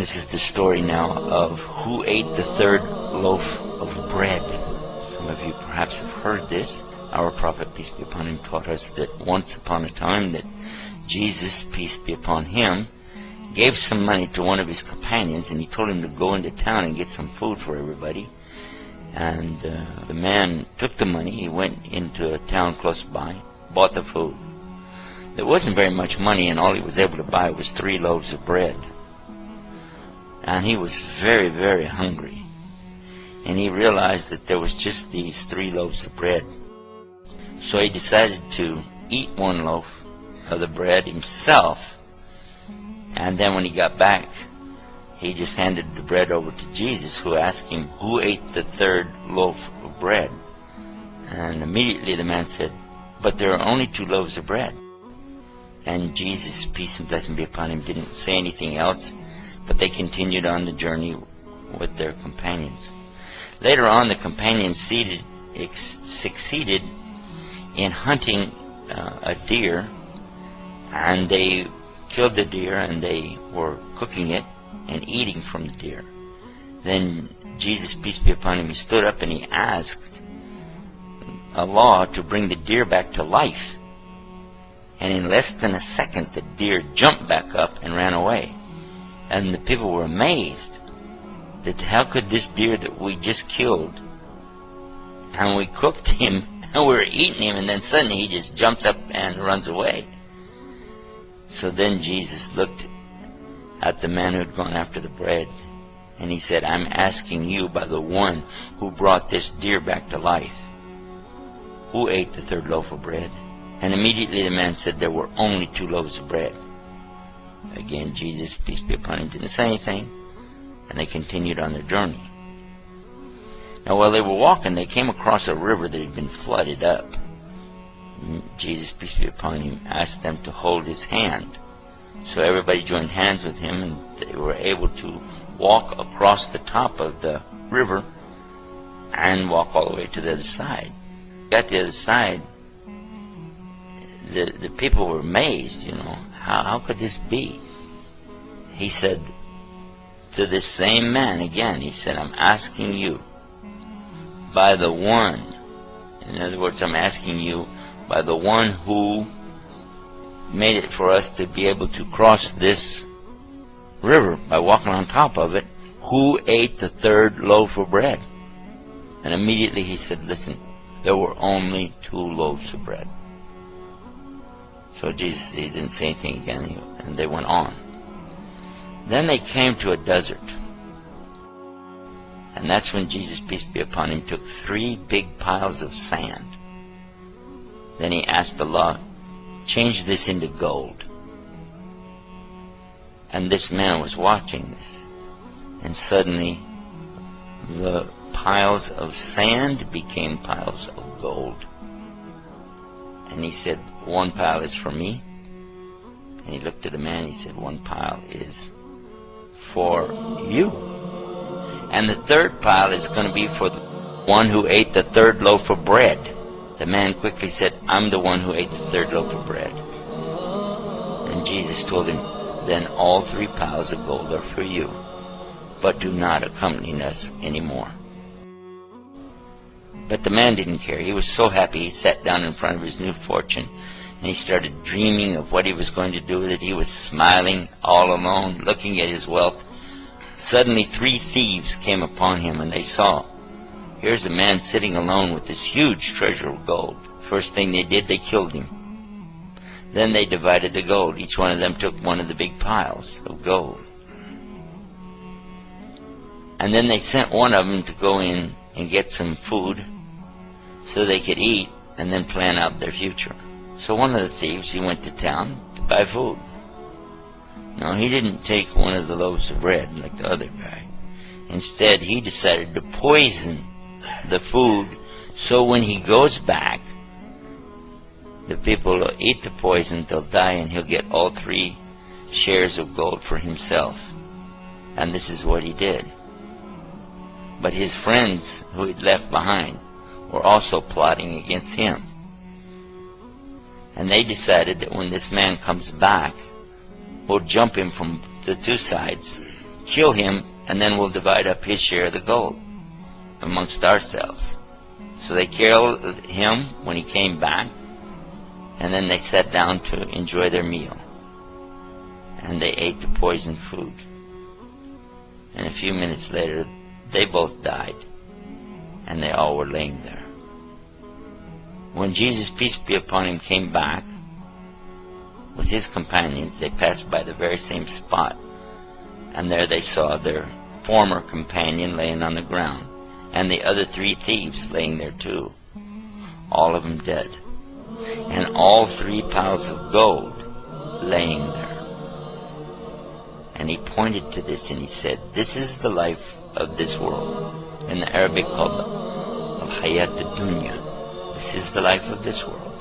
This is the story now of who ate the third loaf of bread. Some of you perhaps have heard this. Our prophet, peace be upon him, taught us that once upon a time that Jesus, peace be upon him, gave some money to one of his companions, and he told him to go into town and get some food for everybody. And the man took the money, he went into a town close by, bought the food. There wasn't very much money, and all he was able to buy was 3 loaves of bread. And he was very, very hungry. And he realized that there was just these 3 loaves of bread. So he decided to eat 1 loaf of the bread himself. And then when he got back, he just handed the bread over to Jesus, who asked him, who ate the 3rd loaf of bread? And immediately the man said, but there are only 2 loaves of bread. And Jesus, peace and blessing be upon him, didn't say anything else, but they continued on the journey with their companions. Later on, the companions succeeded in hunting a deer, and they killed the deer, and they were cooking it and eating from the deer. Then Jesus, peace be upon him, he stood up and he asked Allah to bring the deer back to life. And in less than a second, the deer jumped back up and ran away. And the people were amazed that how could this deer that we just killed, and we cooked him, and we were eating him, and then suddenly he just jumps up and runs away. So then Jesus looked at the man who had gone after the bread, and he said, I'm asking you by the one who brought this deer back to life, who ate the 3rd loaf of bread? And immediately the man said there were only 2 loaves of bread. Again, Jesus, peace be upon him, didn't say anything, and they continued on their journey. Now while they were walking, they came across a river that had been flooded up. Jesus, peace be upon him, asked them to hold his hand. So everybody joined hands with him, and they were able to walk across the top of the river and walk all the way to the other side. Got to the other side, the people were amazed, how could this be? He said to this same man again, he said, I'm asking you by the one, in other words, I'm asking you by the one who made it for us to be able to cross this river by walking on top of it, who ate the 3rd loaf of bread? And immediately he said, listen, there were only 2 loaves of bread. So Jesus, he didn't say anything again, and they went on. Then they came to a desert. And that's when Jesus, peace be upon him, took 3 big piles of sand. Then he asked Allah, change this into gold. And this man was watching this. And suddenly, the piles of sand became piles of gold. And he said, 1 pile is for me. And he looked at the man and he said, 1 pile is for you. And the 3rd pile is going to be for the one who ate the 3rd loaf of bread. The man quickly said, I'm the one who ate the 3rd loaf of bread. And Jesus told him, then all 3 piles of gold are for you, but do not accompany us anymore. But the man didn't care. He was so happy. He sat down in front of his new fortune, and he started dreaming of what he was going to do with it. He was smiling all alone, looking at his wealth. Suddenly 3 thieves came upon him, and they saw, here's a man sitting alone with this huge treasure of gold. First thing they did, they killed him. Then they divided the gold. Each one of them took one of the big piles of gold. And then they sent one of them to go in and get some food so they could eat and then plan out their future. So one of the thieves, he went to town to buy food. No, he didn't take one of the loaves of bread like the other guy. Instead, he decided to poison the food so when he goes back, the people will eat the poison, they'll die, and he'll get all 3 shares of gold for himself. And this is what he did. But his friends who he'd left behind were also plotting against him. And they decided that when this man comes back, we'll jump him from the 2 sides, kill him, and then we'll divide up his share of the gold amongst ourselves. So they killed him when he came back, and then they sat down to enjoy their meal. And they ate the poisoned food. And a few minutes later, they both died, and they all were laying there. When Jesus, peace be upon him, came back with his companions, they passed by the very same spot, and there they saw their former companion laying on the ground, and the other 3 thieves laying there too, all of them dead, and all 3 piles of gold laying there. And he pointed to this and he said, this is the life of this world. In the Arabic called al-hayat dunya. This is the life of this world.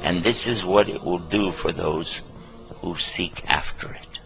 And this is what it will do for those who seek after it.